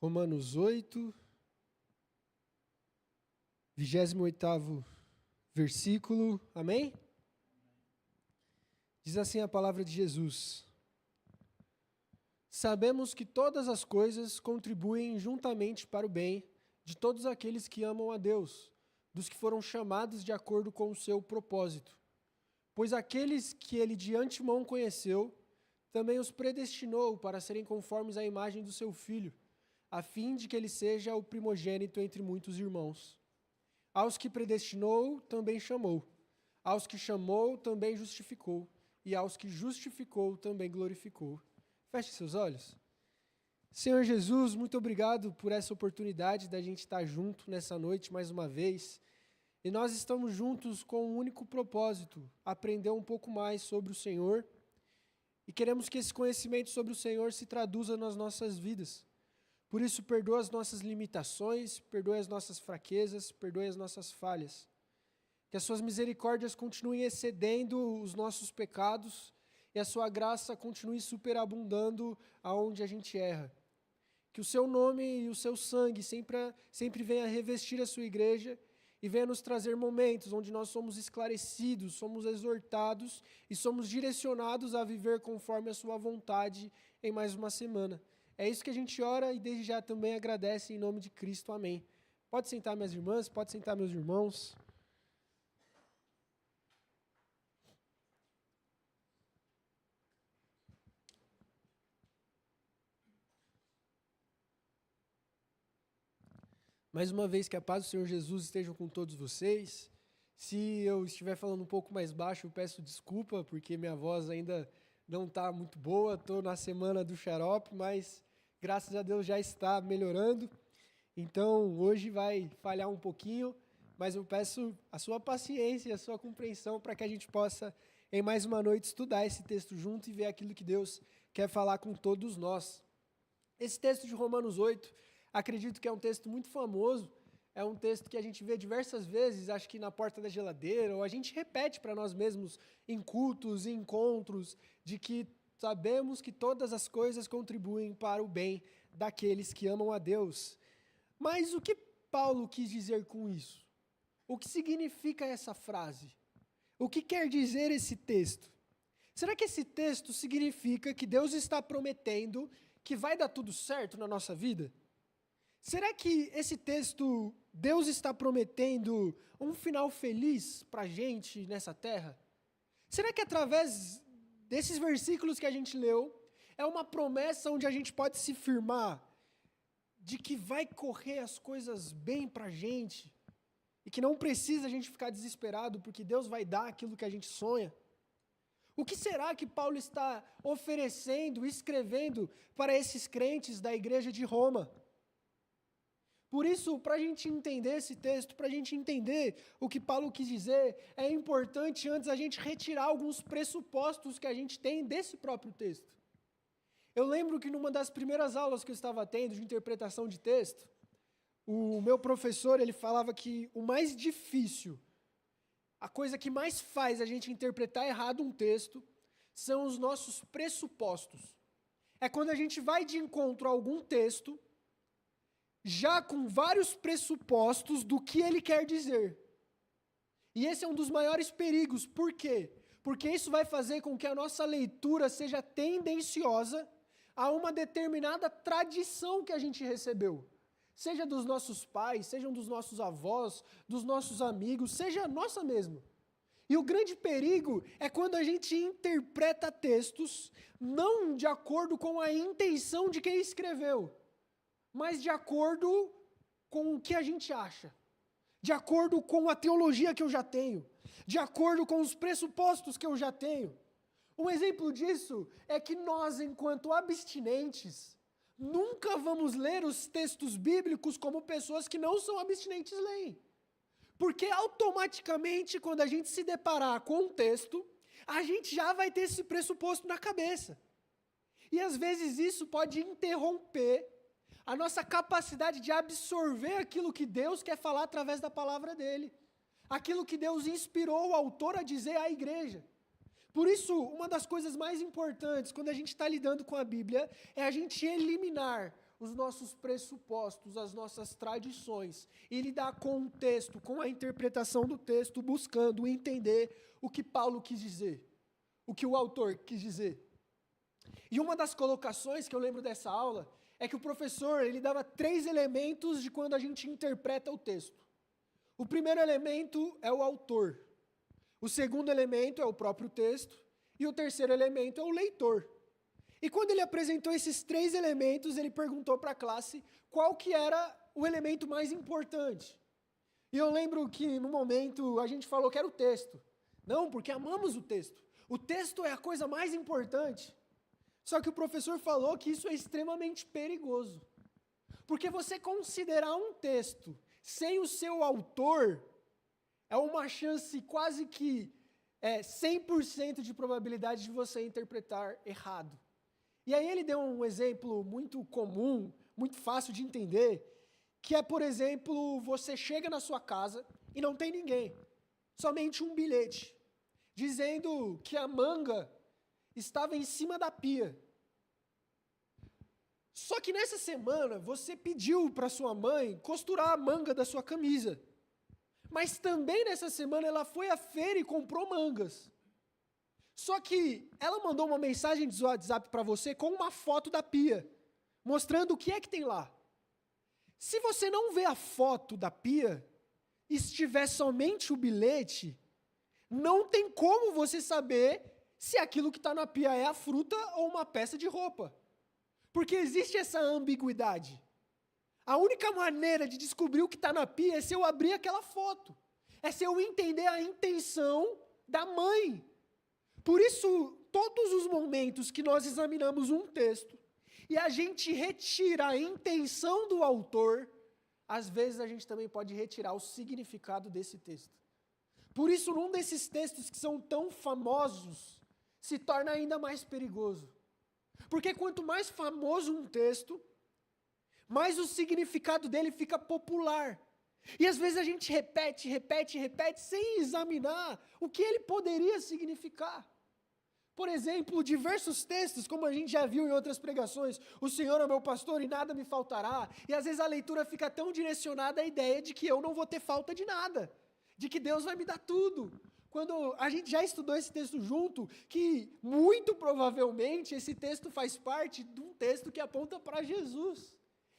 Romanos 8, 28º versículo, amém? Diz assim a palavra de Jesus: Sabemos que todas as coisas contribuem juntamente para o bem de todos aqueles que amam a Deus, dos que foram chamados de acordo com o seu propósito. Pois aqueles que ele de antemão conheceu, também os predestinou para serem conformes à imagem do seu Filho, a fim de que ele seja o primogênito entre muitos irmãos. Aos que predestinou, também chamou. Aos que chamou, também justificou. E aos que justificou, também glorificou. Feche seus olhos. Senhor Jesus, muito obrigado por essa oportunidade da gente estar junto nessa noite mais uma vez. E nós estamos juntos com um único propósito, aprender um pouco mais sobre o Senhor. E queremos que esse conhecimento sobre o Senhor se traduza nas nossas vidas. Por isso, perdoa as nossas limitações, perdoe as nossas fraquezas, perdoe as nossas falhas. Que as suas misericórdias continuem excedendo os nossos pecados e a sua graça continue superabundando aonde a gente erra. Que o seu nome e o seu sangue sempre venha revestir a sua igreja e venha nos trazer momentos onde nós somos esclarecidos, somos exortados e somos direcionados a viver conforme a sua vontade em mais uma semana. É isso que a gente ora e desde já também agradece em nome de Cristo. Amém. Pode sentar minhas irmãs, pode sentar meus irmãos. Mais uma vez que a paz do Senhor Jesus esteja com todos vocês. Se eu estiver falando um pouco mais baixo, eu peço desculpa, porque minha voz ainda não está muito boa. Estou na semana do xarope, mas graças a Deus já está melhorando. Então, hoje vai falhar um pouquinho, mas eu peço a sua paciência e a sua compreensão para que a gente possa, em mais uma noite, estudar esse texto junto e ver aquilo que Deus quer falar com todos nós. Esse texto de Romanos 8, acredito que é um texto muito famoso, é um texto que a gente vê diversas vezes, acho que na porta da geladeira, ou a gente repete para nós mesmos em cultos, em encontros, de que sabemos que todas as coisas contribuem para o bem daqueles que amam a Deus. Mas o que Paulo quis dizer com isso? O que significa essa frase? O que quer dizer esse texto? Será que esse texto significa que Deus está prometendo que vai dar tudo certo na nossa vida? Será que esse texto, Deus está prometendo um final feliz para a gente nessa terra? Será que através desses versículos que a gente leu, é uma promessa onde a gente pode se firmar de que vai correr as coisas bem para a gente e que não precisa a gente ficar desesperado porque Deus vai dar aquilo que a gente sonha? O que será que Paulo está oferecendo, escrevendo para esses crentes da igreja de Roma? Por isso, para a gente entender esse texto, para a gente entender o que Paulo quis dizer, é importante antes a gente retirar alguns pressupostos que a gente tem desse próprio texto. Eu lembro que numa das primeiras aulas que eu estava tendo de interpretação de texto, o meu professor ele falava que o mais difícil, a coisa que mais faz a gente interpretar errado um texto, são os nossos pressupostos. É quando a gente vai de encontro a algum texto, já com vários pressupostos do que ele quer dizer. E esse é um dos maiores perigos. Por quê? Porque isso vai fazer com que a nossa leitura seja tendenciosa a uma determinada tradição que a gente recebeu. Seja dos nossos pais, sejam dos nossos avós, dos nossos amigos, seja nossa mesmo. E o grande perigo é quando a gente interpreta textos não de acordo com a intenção de quem escreveu, mas de acordo com o que a gente acha, de acordo com a teologia que eu já tenho, de acordo com os pressupostos que eu já tenho. Um exemplo disso é que nós, enquanto abstinentes, nunca vamos ler os textos bíblicos como pessoas que não são abstinentes leem. Porque automaticamente, quando a gente se deparar com um texto, a gente já vai ter esse pressuposto na cabeça. E às vezes isso pode interromper a nossa capacidade de absorver aquilo que Deus quer falar através da palavra dele. Aquilo que Deus inspirou o autor a dizer à igreja. Por isso, uma das coisas mais importantes quando a gente está lidando com a Bíblia é a gente eliminar os nossos pressupostos, as nossas tradições, e lidar com o texto, com a interpretação do texto, buscando entender o que Paulo quis dizer, o que o autor quis dizer. E uma das colocações que eu lembro dessa aula é que o professor, ele dava 3 elementos de quando a gente interpreta o texto. O primeiro elemento é o autor. O segundo elemento é o próprio texto. E o terceiro elemento é o leitor. E quando ele apresentou esses 3 elementos, ele perguntou para a classe qual que era o elemento mais importante. E eu lembro que no momento a gente falou que era o texto. Não, porque amamos o texto. O texto é a coisa mais importante. Só que o professor falou que isso é extremamente perigoso. Porque você considerar um texto sem o seu autor é uma chance quase que 100% de probabilidade de você interpretar errado. E aí ele deu um exemplo muito comum, muito fácil de entender, que é, por exemplo, você chega na sua casa e não tem ninguém, somente um bilhete, dizendo que a manga estava em cima da pia. Só que nessa semana você pediu para sua mãe costurar a manga da sua camisa. Mas também nessa semana ela foi à feira e comprou mangas. Só que ela mandou uma mensagem de WhatsApp para você com uma foto da pia, mostrando o que é que tem lá. Se você não vê a foto da pia, e estiver somente o bilhete, não tem como você saber se aquilo que está na pia é a fruta ou uma peça de roupa. Porque existe essa ambiguidade. A única maneira de descobrir o que está na pia é se eu abrir aquela foto. É se eu entender a intenção da mãe. Por isso, todos os momentos que nós examinamos um texto e a gente retira a intenção do autor, às vezes a gente também pode retirar o significado desse texto. Por isso, num desses textos que são tão famosos, se torna ainda mais perigoso. Porque quanto mais famoso um texto, mais o significado dele fica popular. E às vezes a gente repete, sem examinar o que ele poderia significar. Por exemplo, diversos textos, como a gente já viu em outras pregações, o Senhor é meu pastor e nada me faltará. E às vezes a leitura fica tão direcionada à ideia de que eu não vou ter falta de nada, de que Deus vai me dar tudo. Quando a gente já estudou esse texto junto, que muito provavelmente esse texto faz parte de um texto que aponta para Jesus.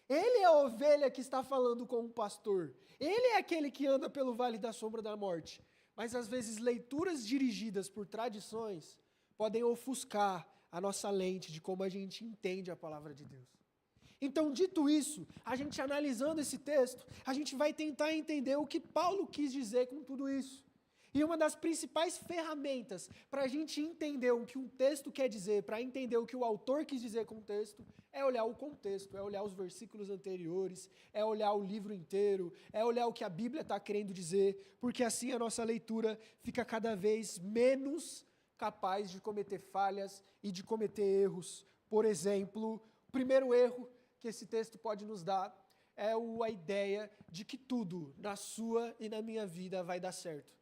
Ele é a ovelha que está falando com o pastor. Ele é aquele que anda pelo vale da sombra da morte. Mas às vezes leituras dirigidas por tradições podem ofuscar a nossa lente de como a gente entende a palavra de Deus. Então, dito isso, a gente analisando esse texto, a gente vai tentar entender o que Paulo quis dizer com tudo isso. E uma das principais ferramentas para a gente entender o que um texto quer dizer, para entender o que o autor quis dizer com o texto, é olhar o contexto, é olhar os versículos anteriores, é olhar o livro inteiro, é olhar o que a Bíblia está querendo dizer, porque assim a nossa leitura fica cada vez menos capaz de cometer falhas e de cometer erros. Por exemplo, o primeiro erro que esse texto pode nos dar é a ideia de que tudo na sua e na minha vida vai dar certo.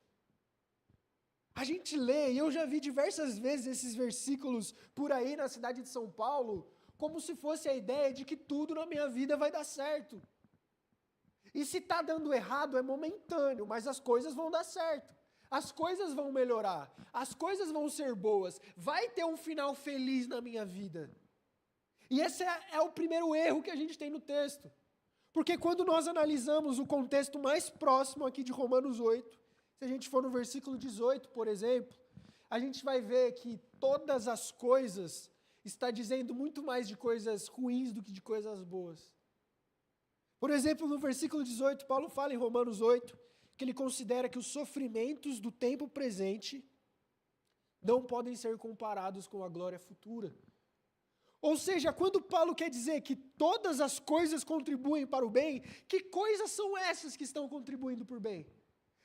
A gente lê, e eu já vi diversas vezes esses versículos por aí na cidade de São Paulo, como se fosse a ideia de que tudo na minha vida vai dar certo. E se está dando errado é momentâneo, mas as coisas vão dar certo. As coisas vão melhorar, as coisas vão ser boas, vai ter um final feliz na minha vida. E esse é o primeiro erro que a gente tem no texto. Porque quando nós analisamos o contexto mais próximo aqui de Romanos 8, se a gente for no versículo 18, por exemplo, a gente vai ver que todas as coisas está dizendo muito mais de coisas ruins do que de coisas boas. Por exemplo, no versículo 18, Paulo fala em Romanos 8, que ele considera que os sofrimentos do tempo presente não podem ser comparados com a glória futura. Ou seja, quando Paulo quer dizer que todas as coisas contribuem para o bem, que coisas são essas que estão contribuindo para o bem?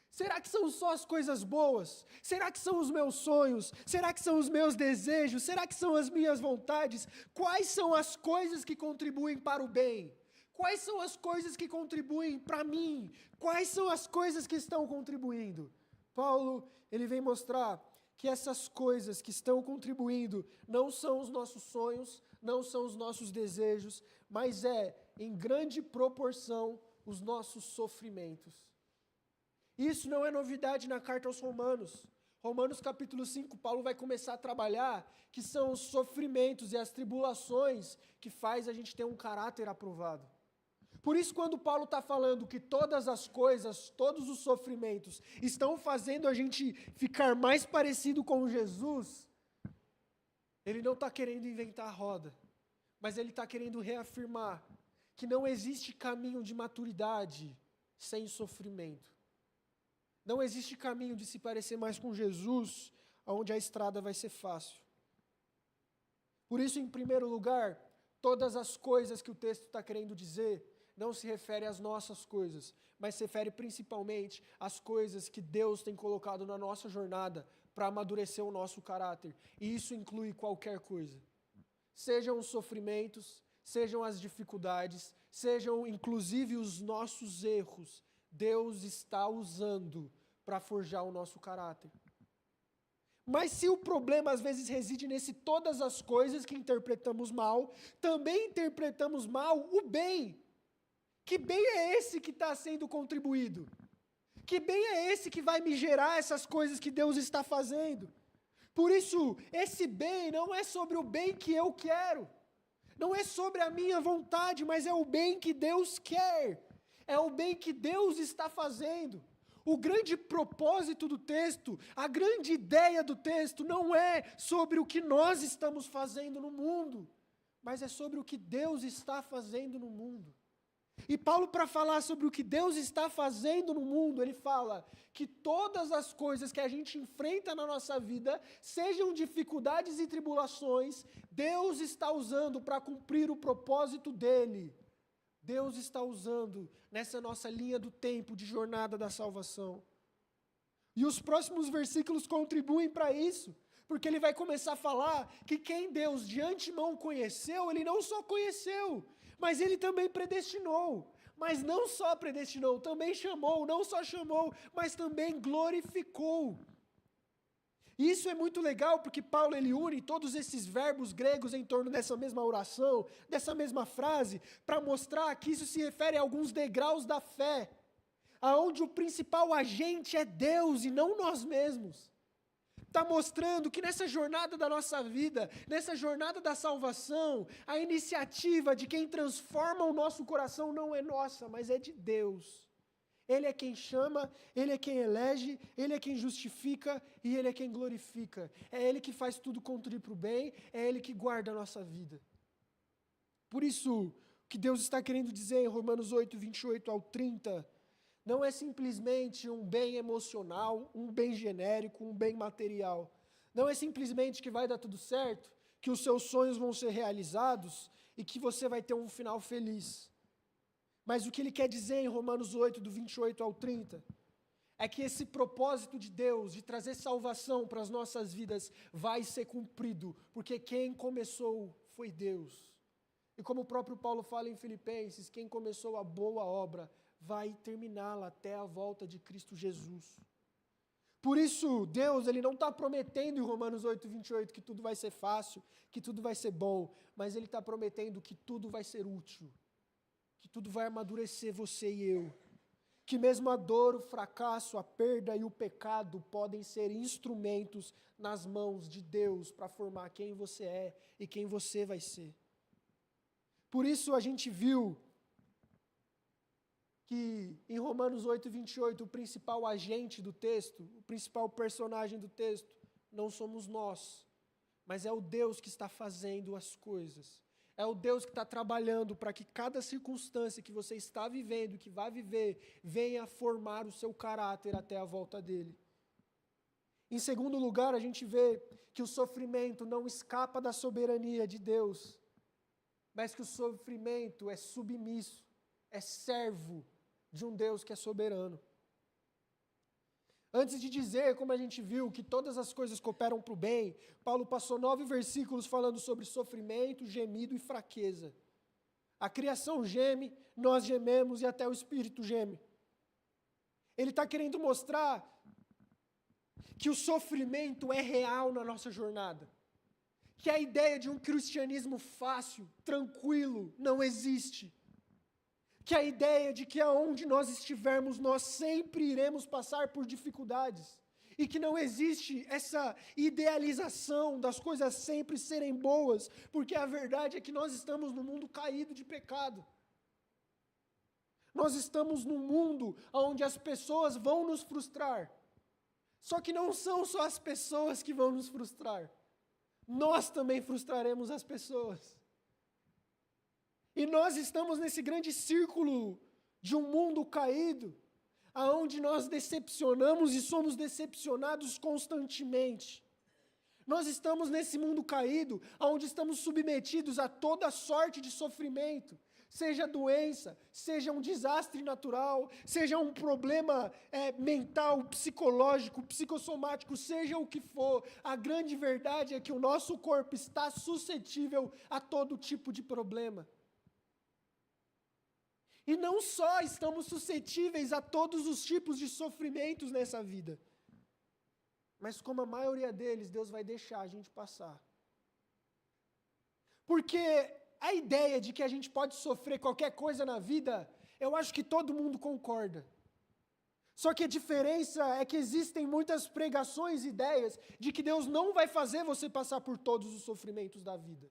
Será que são só as coisas boas? Será que são os meus sonhos? Será que são os meus desejos? Será que são as minhas vontades? Quais são as coisas que contribuem para o bem? Quais são as coisas que contribuem para mim? Quais são as coisas que estão contribuindo? Paulo, ele vem mostrar que essas coisas que estão contribuindo não são os nossos sonhos, não são os nossos desejos, mas é, em grande proporção, os nossos sofrimentos. Isso não é novidade na carta aos Romanos. Romanos capítulo 5, Paulo vai começar a trabalhar que são os sofrimentos e as tribulações que faz a gente ter um caráter aprovado. Por isso, quando Paulo está falando que todas as coisas, todos os sofrimentos estão fazendo a gente ficar mais parecido com Jesus, ele não está querendo inventar a roda, mas ele está querendo reafirmar que não existe caminho de maturidade sem sofrimento. Não existe caminho de se parecer mais com Jesus, onde a estrada vai ser fácil. Por isso, em primeiro lugar, todas as coisas que o texto está querendo dizer não se refere às nossas coisas, mas se refere principalmente às coisas que Deus tem colocado na nossa jornada para amadurecer o nosso caráter. E isso inclui qualquer coisa. Sejam os sofrimentos, sejam as dificuldades, sejam inclusive os nossos erros, Deus está usando para forjar o nosso caráter. Mas se o problema às vezes reside nesse todas as coisas que interpretamos mal, também interpretamos mal o bem. Que bem é esse que está sendo contribuído? Que bem é esse que vai me gerar essas coisas que Deus está fazendo? Por isso, esse bem não é sobre o bem que eu quero. Não é sobre a minha vontade, mas é o bem que Deus quer. É o bem que Deus está fazendo. O grande propósito do texto, a grande ideia do texto não é sobre o que nós estamos fazendo no mundo, mas é sobre o que Deus está fazendo no mundo. E Paulo, para falar sobre o que Deus está fazendo no mundo, ele fala que todas as coisas que a gente enfrenta na nossa vida, sejam dificuldades e tribulações, Deus está usando para cumprir o propósito dele. Deus está usando nessa nossa linha do tempo de jornada da salvação. E os próximos versículos contribuem para isso, porque ele vai começar a falar que quem Deus de antemão conheceu, ele não só conheceu, mas ele também predestinou. Mas não só predestinou, também chamou, não só chamou, mas também glorificou. E isso é muito legal, porque Paulo ele une todos esses verbos gregos em torno dessa mesma oração, dessa mesma frase, para mostrar que isso se refere a alguns degraus da fé, aonde o principal agente é Deus e não nós mesmos. Está mostrando que nessa jornada da nossa vida, nessa jornada da salvação, a iniciativa de quem transforma o nosso coração não é nossa, mas é de Deus. Ele é quem chama, Ele é quem elege, Ele é quem justifica e Ele é quem glorifica. É Ele que faz tudo contribuir para o bem, é Ele que guarda a nossa vida. Por isso, o que Deus está querendo dizer em Romanos 8, 28 ao 30, não é simplesmente um bem emocional, um bem genérico, um bem material. Não é simplesmente que vai dar tudo certo, que os seus sonhos vão ser realizados e que você vai ter um final feliz. Mas o que ele quer dizer em Romanos 8, do 28 ao 30, é que esse propósito de Deus, de trazer salvação para as nossas vidas, vai ser cumprido, porque quem começou foi Deus. E como o próprio Paulo fala em Filipenses, quem começou a boa obra, vai terminá-la até a volta de Cristo Jesus. Por isso, Deus ele não está prometendo em Romanos 8, 28 que tudo vai ser fácil, que tudo vai ser bom, mas Ele está prometendo que tudo vai ser útil, que tudo vai amadurecer você e eu, que mesmo a dor, o fracasso, a perda e o pecado podem ser instrumentos nas mãos de Deus para formar quem você é e quem você vai ser. Por isso a gente viu que em Romanos 8, 28, o principal agente do texto, o principal personagem do texto, não somos nós, mas é o Deus que está fazendo as coisas. É o Deus que está trabalhando para que cada circunstância que você está vivendo, que vai viver, venha formar o seu caráter até a volta dele. Em segundo lugar, a gente vê que o sofrimento não escapa da soberania de Deus, mas que o sofrimento é submisso, é servo de um Deus que é soberano. Antes de dizer, como a gente viu, que todas as coisas cooperam para o bem, Paulo passou 9 versículos falando sobre sofrimento, gemido e fraqueza. A criação geme, nós gememos e até o Espírito geme. Ele está querendo mostrar que o sofrimento é real na nossa jornada. que a ideia de um cristianismo fácil, tranquilo, não existe. Que a ideia de que aonde nós estivermos, nós sempre iremos passar por dificuldades. E que não existe essa idealização das coisas sempre serem boas, porque a verdade é que nós estamos num mundo caído de pecado. Nós estamos num mundo onde as pessoas vão nos frustrar. Só que não são só as pessoas que vão nos frustrar. Nós também frustraremos as pessoas. E nós estamos nesse grande círculo de um mundo caído, aonde nós decepcionamos e somos decepcionados constantemente. Nós estamos nesse mundo caído, aonde estamos submetidos a toda sorte de sofrimento, seja doença, seja um desastre natural, seja um problema mental, psicológico, psicossomático, seja o que for. A grande verdade é que o nosso corpo está suscetível a todo tipo de problema. E não só estamos suscetíveis a todos os tipos de sofrimentos nessa vida, mas como a maioria deles, Deus vai deixar a gente passar. Porque a ideia de que a gente pode sofrer qualquer coisa na vida, eu acho que todo mundo concorda. Só que a diferença é que existem muitas pregações e ideias de que Deus não vai fazer você passar por todos os sofrimentos da vida.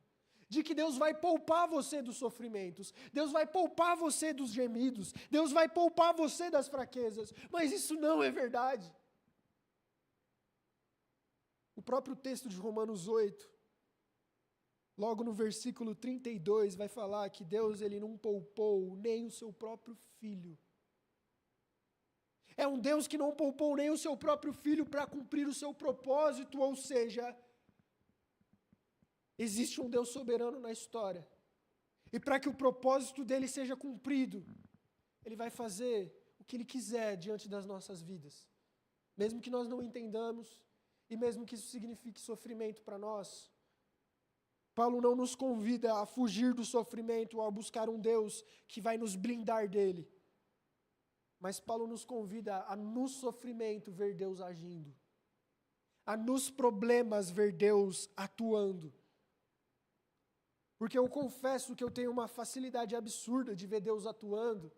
De que Deus vai poupar você dos sofrimentos, Deus vai poupar você dos gemidos, Deus vai poupar você das fraquezas, mas isso não é verdade. O próprio texto de Romanos 8, logo no versículo 32, vai falar que Deus ele não poupou nem o seu próprio filho. É um Deus que não poupou nem o seu próprio filho para cumprir o seu propósito, ou seja, existe um Deus soberano na história. E para que o propósito dele seja cumprido, ele vai fazer o que ele quiser diante das nossas vidas. Mesmo que nós não entendamos, e mesmo que isso signifique sofrimento para nós. Paulo não nos convida a fugir do sofrimento ou a buscar um Deus que vai nos blindar dele. Mas Paulo nos convida a no sofrimento ver Deus agindo. A nos problemas ver Deus atuando. Porque eu confesso que eu tenho uma facilidade absurda de ver Deus atuando,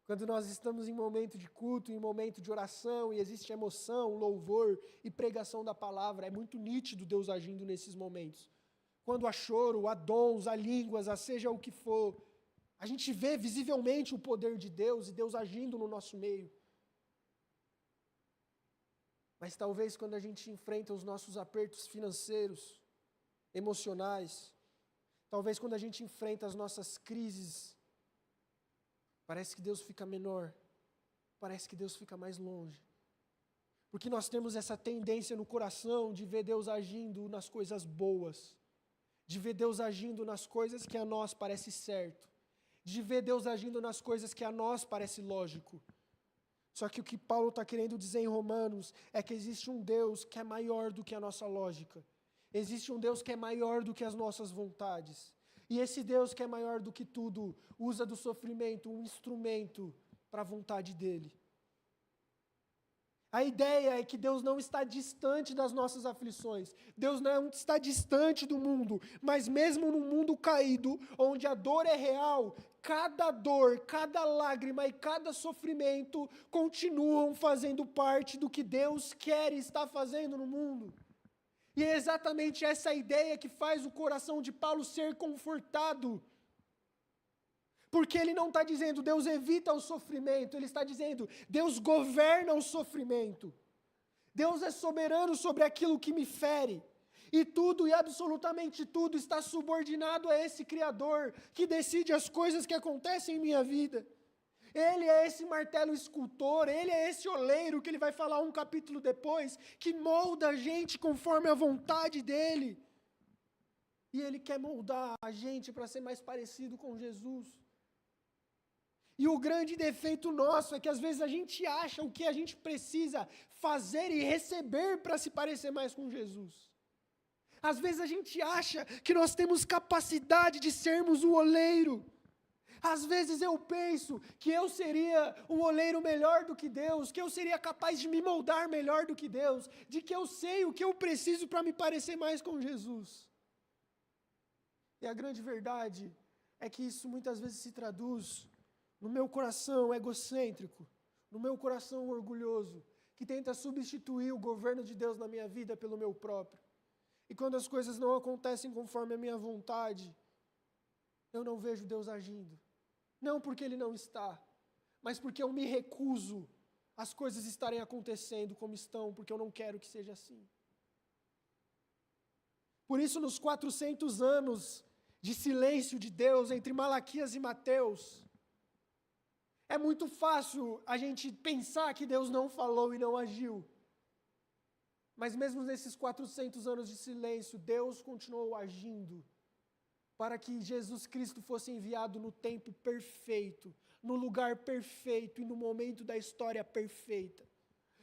quando nós estamos em momento de culto, em momento de oração, e existe emoção, louvor e pregação da palavra. É muito nítido Deus agindo nesses momentos. Quando há choro, há dons, há línguas, há seja o que for, a gente vê visivelmente o poder de Deus e Deus agindo no nosso meio. Mas talvez quando a gente enfrenta os nossos apertos financeiros, emocionais, talvez quando a gente enfrenta as nossas crises, parece que Deus fica menor, parece que Deus fica mais longe. Porque nós temos essa tendência no coração de ver Deus agindo nas coisas boas, de ver Deus agindo nas coisas que a nós parece certo, de ver Deus agindo nas coisas que a nós parece lógico. Só que o que Paulo está querendo dizer em Romanos é que existe um Deus que é maior do que a nossa lógica. Existe um Deus que é maior do que as nossas vontades. E esse Deus que é maior do que tudo, usa do sofrimento um instrumento para a vontade dele. A ideia é que Deus não está distante das nossas aflições. Deus não está distante do mundo. Mas mesmo no mundo caído, onde a dor é real, cada dor, cada lágrima e cada sofrimento continuam fazendo parte do que Deus quer e está fazendo no mundo. E é exatamente essa ideia que faz o coração de Paulo ser confortado. Porque ele não está dizendo, Deus evita o sofrimento, ele está dizendo, Deus governa o sofrimento. Deus é soberano sobre aquilo que me fere. E tudo e absolutamente tudo está subordinado a esse Criador, que decide as coisas que acontecem em minha vida. Ele é esse martelo escultor, ele é esse oleiro, que ele vai falar um capítulo depois, que molda a gente conforme a vontade dele. E ele quer moldar a gente para ser mais parecido com Jesus. E o grande defeito nosso é que às vezes a gente acha o que a gente precisa fazer e receber para se parecer mais com Jesus. Às vezes a gente acha que nós temos capacidade de sermos o oleiro. Às vezes eu penso que eu seria um oleiro melhor do que Deus, que eu seria capaz de me moldar melhor do que Deus, de que eu sei o que eu preciso para me parecer mais com Jesus. E a grande verdade é que isso muitas vezes se traduz no meu coração egocêntrico, no meu coração orgulhoso, que tenta substituir o governo de Deus na minha vida pelo meu próprio. E quando as coisas não acontecem conforme a minha vontade, eu não vejo Deus agindo. Não porque Ele não está, mas porque eu me recuso as coisas estarem acontecendo como estão, porque eu não quero que seja assim. Por isso, nos 400 anos de silêncio de Deus entre Malaquias e Mateus, é muito fácil a gente pensar que Deus não falou e não agiu. Mas mesmo nesses 400 anos de silêncio, Deus continuou agindo para que Jesus Cristo fosse enviado no tempo perfeito, no lugar perfeito e no momento da história perfeita.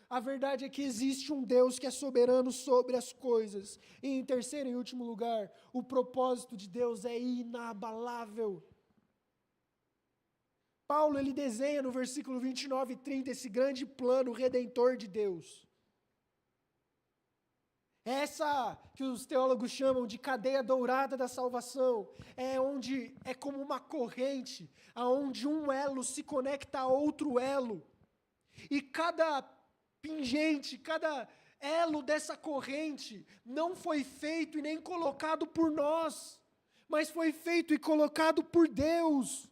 A verdade é que existe um Deus que é soberano sobre as coisas. E em terceiro e último lugar, o propósito de Deus é inabalável. Paulo, ele desenha no versículo 29 e 30 esse grande plano redentor de Deus. Essa que os teólogos chamam de cadeia dourada da salvação, é como uma corrente, aonde um elo se conecta a outro elo. E cada pingente, cada elo dessa corrente não foi feito e nem colocado por nós, mas foi feito e colocado por Deus.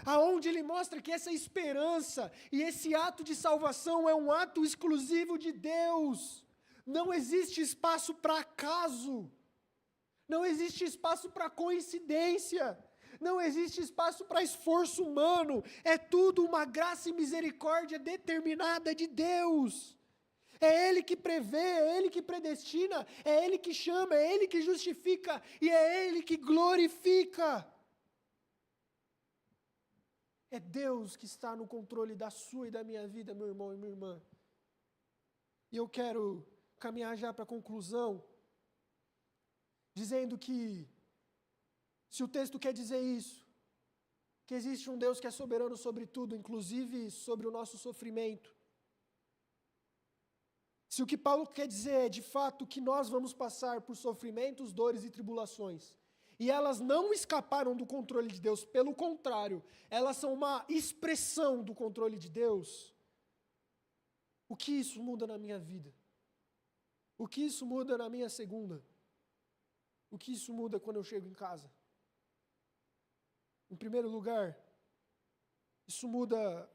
Aonde ele mostra que essa esperança e esse ato de salvação é um ato exclusivo de Deus. Não existe espaço para acaso. Não existe espaço para coincidência. Não existe espaço para esforço humano. É tudo uma graça e misericórdia determinada de Deus. É Ele que prevê, é Ele que predestina, é Ele que chama, é Ele que justifica e é Ele que glorifica. É Deus que está no controle da sua e da minha vida, meu irmão e minha irmã. E eu quero caminhar já para a conclusão, dizendo que, se o texto quer dizer isso, que existe um Deus que é soberano sobre tudo, inclusive sobre o nosso sofrimento. Se o que Paulo quer dizer é, de fato, que nós vamos passar por sofrimentos, dores e tribulações, e elas não escaparam do controle de Deus, pelo contrário, elas são uma expressão do controle de Deus, o que isso muda na minha vida? O que isso muda na minha segunda? O que isso muda quando eu chego em casa? Em primeiro lugar, isso muda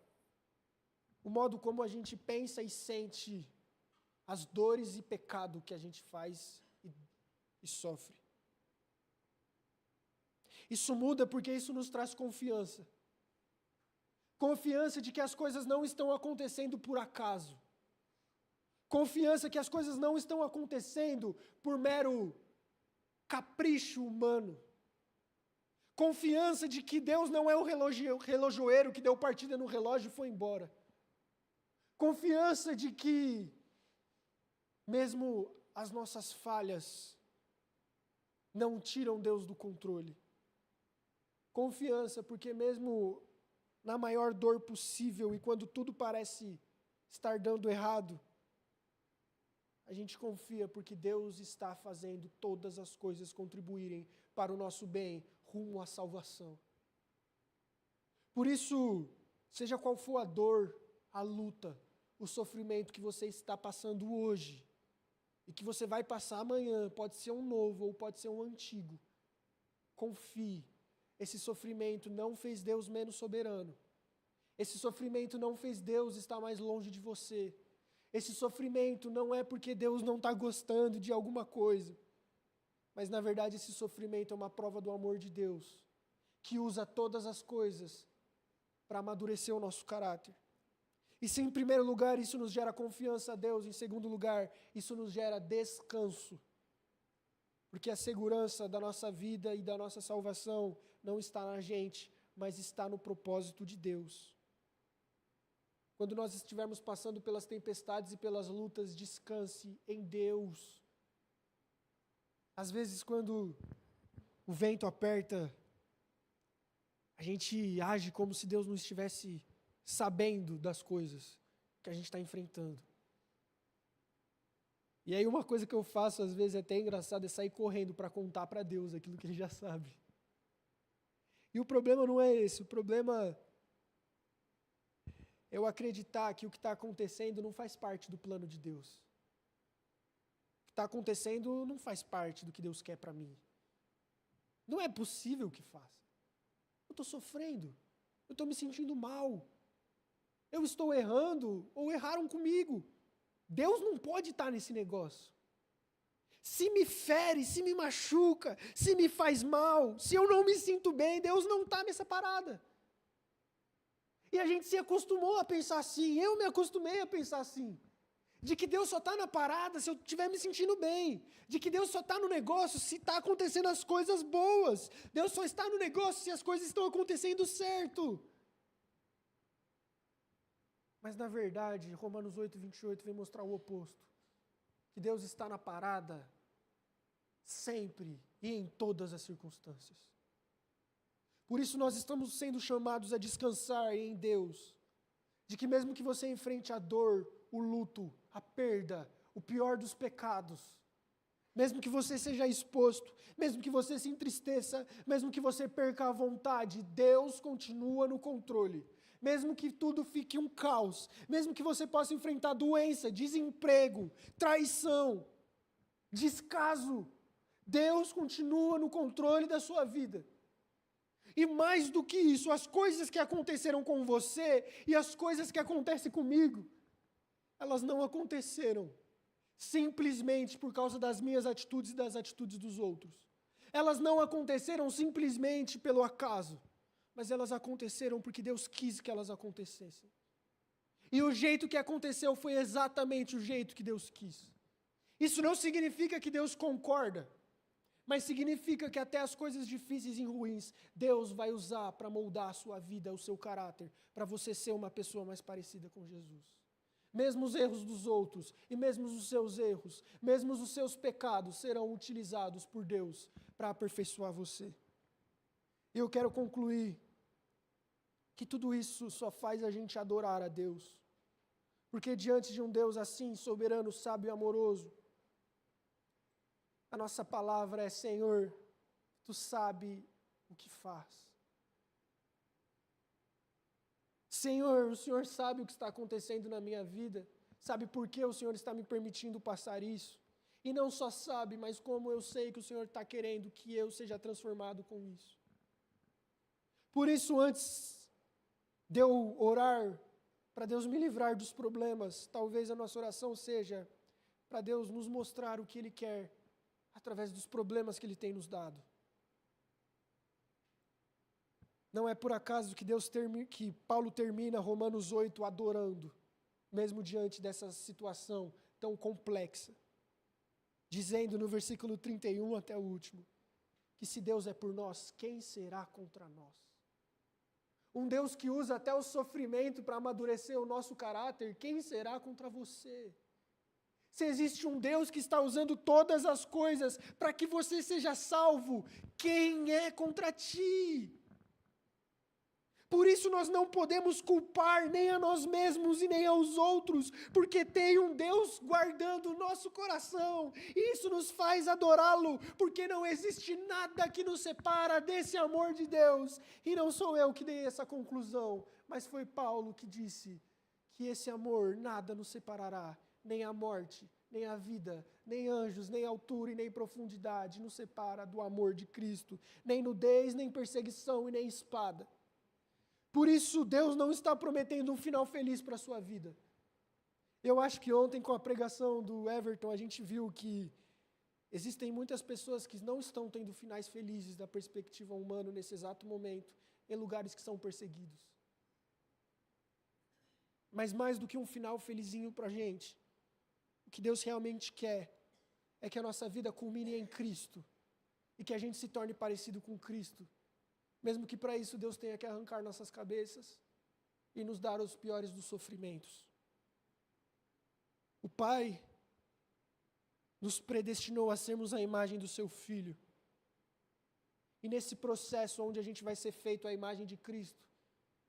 o modo como a gente pensa e sente as dores e pecado que a gente faz e sofre. Isso muda porque isso nos traz confiança. Confiança de que as coisas não estão acontecendo por acaso. Confiança que as coisas não estão acontecendo por mero capricho humano. Confiança de que Deus não é o relojoeiro que deu partida no relógio e foi embora. Confiança de que, mesmo as nossas falhas, não tiram Deus do controle. Confiança, porque mesmo na maior dor possível e quando tudo parece estar dando errado, a gente confia porque Deus está fazendo todas as coisas contribuírem para o nosso bem, rumo à salvação. Por isso, seja qual for a dor, a luta, o sofrimento que você está passando hoje, e que você vai passar amanhã, pode ser um novo ou pode ser um antigo, confie. Esse sofrimento não fez Deus menos soberano. Esse sofrimento não fez Deus estar mais longe de você. Esse sofrimento não é porque Deus não está gostando de alguma coisa. Mas, na verdade, esse sofrimento é uma prova do amor de Deus, que usa todas as coisas para amadurecer o nosso caráter. E se, em primeiro lugar, isso nos gera confiança a Deus, em segundo lugar, isso nos gera descanso. Porque a segurança da nossa vida e da nossa salvação não está na gente, mas está no propósito de Deus. Quando nós estivermos passando pelas tempestades e pelas lutas, descanse em Deus. Às vezes, quando o vento aperta, a gente age como se Deus não estivesse sabendo das coisas que a gente está enfrentando. E aí uma coisa que eu faço, às vezes, é até engraçado, é sair correndo para contar para Deus aquilo que Ele já sabe. E o problema não é esse, o problema é eu acreditar que o que está acontecendo não faz parte do plano de Deus. O que está acontecendo não faz parte do que Deus quer para mim. Não é possível que faça. Eu estou sofrendo, eu estou me sentindo mal, eu estou errando ou erraram comigo. Deus não pode estar nesse negócio. Se me fere, se me machuca, se me faz mal, se eu não me sinto bem, Deus não está nessa parada. E a gente se acostumou a pensar assim, eu me acostumei a pensar assim, de que Deus só está na parada se eu estiver me sentindo bem, de que Deus só está no negócio se está acontecendo as coisas boas, Deus só está no negócio se as coisas estão acontecendo certo. Mas na verdade, Romanos 8:28 vem mostrar o oposto, que Deus está na parada sempre e em todas as circunstâncias. Por isso nós estamos sendo chamados a descansar em Deus, de que mesmo que você enfrente a dor, o luto, a perda, o pior dos pecados, mesmo que você seja exposto, mesmo que você se entristeça, mesmo que você perca a vontade, Deus continua no controle. Mesmo que tudo fique um caos, mesmo que você possa enfrentar doença, desemprego, traição, descaso, Deus continua no controle da sua vida. E mais do que isso, as coisas que aconteceram com você e as coisas que acontecem comigo, elas não aconteceram simplesmente por causa das minhas atitudes e das atitudes dos outros. Elas não aconteceram simplesmente pelo acaso, mas elas aconteceram porque Deus quis que elas acontecessem. E o jeito que aconteceu foi exatamente o jeito que Deus quis. Isso não significa que Deus concorda, mas significa que até as coisas difíceis e ruins, Deus vai usar para moldar a sua vida, o seu caráter, para você ser uma pessoa mais parecida com Jesus. Mesmo os erros dos outros, e mesmo os seus erros, mesmo os seus pecados serão utilizados por Deus para aperfeiçoar você. E eu quero concluir que tudo isso só faz a gente adorar a Deus. Porque diante de um Deus assim, soberano, sábio e amoroso, a nossa palavra é: Senhor, Tu sabe o que faz. Senhor, o Senhor sabe o que está acontecendo na minha vida, sabe por que o Senhor está me permitindo passar isso. E não só sabe, mas como eu sei que o Senhor está querendo que eu seja transformado com isso. Por isso, antes de eu orar para Deus me livrar dos problemas, talvez a nossa oração seja para Deus nos mostrar o que Ele quer através dos problemas que Ele tem nos dado. Não é por acaso que Paulo termina Romanos 8 adorando, mesmo diante dessa situação tão complexa, dizendo no versículo 31 até o último, que se Deus é por nós, quem será contra nós? Um Deus que usa até o sofrimento para amadurecer o nosso caráter, quem será contra você? Se existe um Deus que está usando todas as coisas para que você seja salvo, quem é contra ti? Por isso nós não podemos culpar nem a nós mesmos e nem aos outros, porque tem um Deus guardando o nosso coração, e isso nos faz adorá-lo, porque não existe nada que nos separa desse amor de Deus. E não sou eu que dei essa conclusão, mas foi Paulo que disse que esse amor nada nos separará, nem a morte, nem a vida, nem anjos, nem altura e nem profundidade nos separa do amor de Cristo, nem nudez, nem perseguição e nem espada. Por isso, Deus não está prometendo um final feliz para a sua vida. Eu acho que ontem, com a pregação do Everton, a gente viu que existem muitas pessoas que não estão tendo finais felizes da perspectiva humana nesse exato momento, em lugares que são perseguidos. Mas mais do que um final felizinho para a gente, o que Deus realmente quer é que a nossa vida culmine em Cristo e que a gente se torne parecido com Cristo. Mesmo que para isso Deus tenha que arrancar nossas cabeças e nos dar os piores dos sofrimentos. O Pai nos predestinou a sermos a imagem do Seu Filho. E nesse processo onde a gente vai ser feito à imagem de Cristo,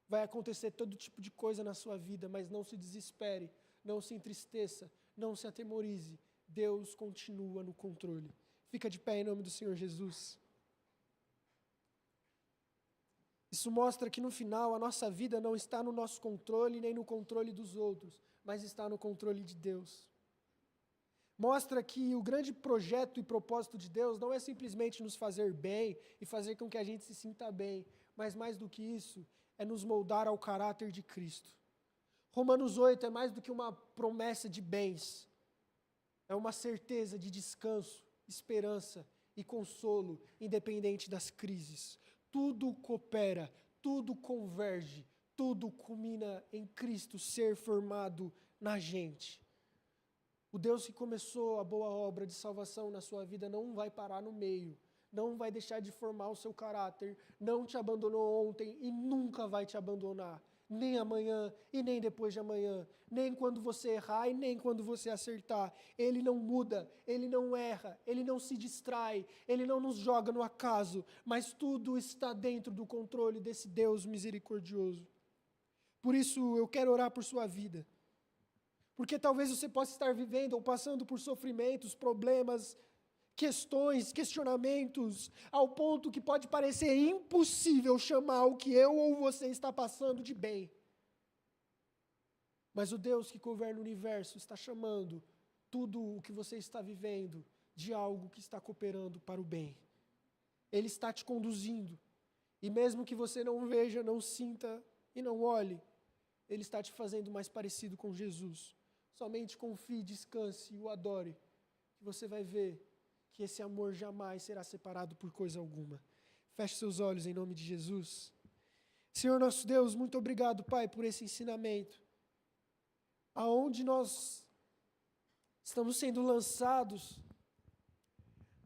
vai acontecer todo tipo de coisa na sua vida, mas não se desespere, não se entristeça, não se atemorize. Deus continua no controle. Fica de pé em nome do Senhor Jesus. Isso mostra que no final a nossa vida não está no nosso controle nem no controle dos outros, mas está no controle de Deus. Mostra que o grande projeto e propósito de Deus não é simplesmente nos fazer bem e fazer com que a gente se sinta bem, mas mais do que isso, é nos moldar ao caráter de Cristo. Romanos 8 é mais do que uma promessa de bens, é uma certeza de descanso, esperança e consolo, independente das crises. Tudo coopera, tudo converge, tudo culmina em Cristo ser formado na gente. O Deus que começou a boa obra de salvação na sua vida não vai parar no meio, não vai deixar de formar o seu caráter, não te abandonou ontem e nunca vai te abandonar, nem amanhã e nem depois de amanhã, nem quando você errar e nem quando você acertar. Ele não muda, Ele não erra, Ele não se distrai, Ele não nos joga no acaso, mas tudo está dentro do controle desse Deus misericordioso. Por isso eu quero orar por sua vida, porque talvez você possa estar vivendo ou passando por sofrimentos, problemas, questões, questionamentos, ao ponto que pode parecer impossível chamar o que eu ou você está passando de bem. Mas o Deus que governa o universo está chamando tudo o que você está vivendo de algo que está cooperando para o bem. Ele está te conduzindo. E mesmo que você não veja, não sinta e não olhe, Ele está te fazendo mais parecido com Jesus. Somente confie, descanse e o adore, que você vai ver que esse amor jamais será separado por coisa alguma. Feche seus olhos em nome de Jesus. Senhor nosso Deus, muito obrigado, Pai, por esse ensinamento. Aonde nós estamos sendo lançados,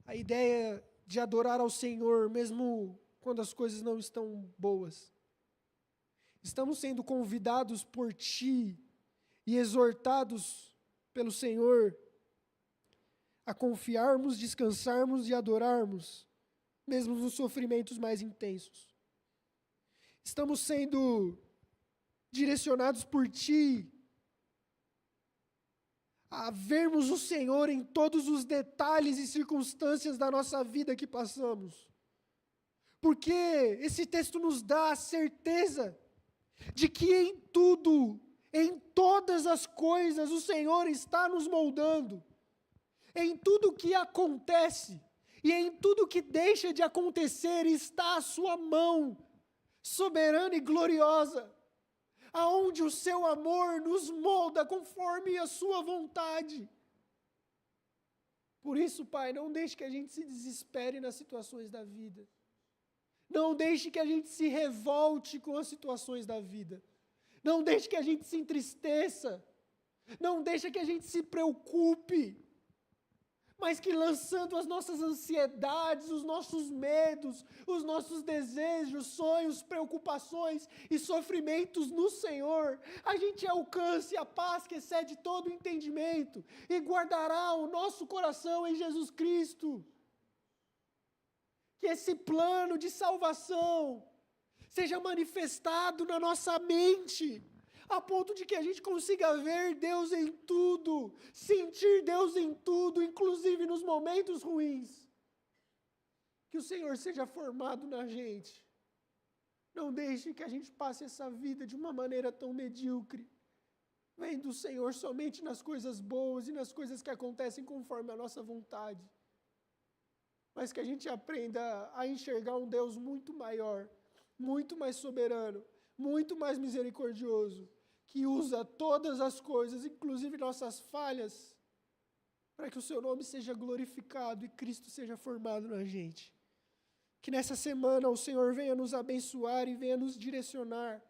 a ideia de adorar ao Senhor, mesmo quando as coisas não estão boas. Estamos sendo convidados por Ti e exortados pelo Senhor a confiarmos, descansarmos e adorarmos, mesmo nos sofrimentos mais intensos. Estamos sendo direcionados por Ti a vermos o Senhor em todos os detalhes e circunstâncias da nossa vida que passamos. Porque esse texto nos dá a certeza de que em tudo, em todas as coisas, o Senhor está nos moldando. Em tudo que acontece e em tudo que deixa de acontecer está a sua mão soberana e gloriosa, aonde o seu amor nos molda conforme a sua vontade. Por isso, Pai, não deixe que a gente se desespere nas situações da vida. Não deixe que a gente se revolte com as situações da vida. Não deixe que a gente se entristeça. Não deixe que a gente se preocupe. Mas que lançando as nossas ansiedades, os nossos medos, os nossos desejos, sonhos, preocupações e sofrimentos no Senhor, a gente alcance a paz que excede todo o entendimento e guardará o nosso coração em Jesus Cristo. Que esse plano de salvação seja manifestado na nossa mente, a ponto de que a gente consiga ver Deus em tudo, sentir Deus em tudo, inclusive nos momentos ruins. Que o Senhor seja formado na gente. Não deixe que a gente passe essa vida de uma maneira tão medíocre, vendo o Senhor somente nas coisas boas e nas coisas que acontecem conforme a nossa vontade. Mas que a gente aprenda a enxergar um Deus muito maior, muito mais soberano, muito mais misericordioso, que usa todas as coisas, inclusive nossas falhas, para que o seu nome seja glorificado e Cristo seja formado na gente. Que nessa semana o Senhor venha nos abençoar e venha nos direcionar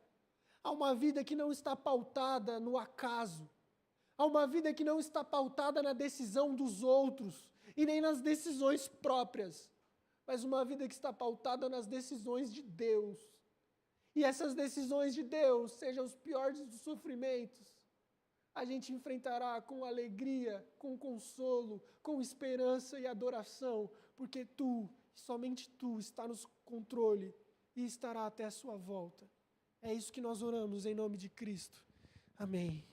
a uma vida que não está pautada no acaso, a uma vida que não está pautada na decisão dos outros e nem nas decisões próprias, mas uma vida que está pautada nas decisões de Deus. E essas decisões de Deus, sejam os piores dos sofrimentos, a gente enfrentará com alegria, com consolo, com esperança e adoração, porque Tu, somente Tu, está no controle e estará até a sua volta. É isso que nós oramos em nome de Cristo. Amém.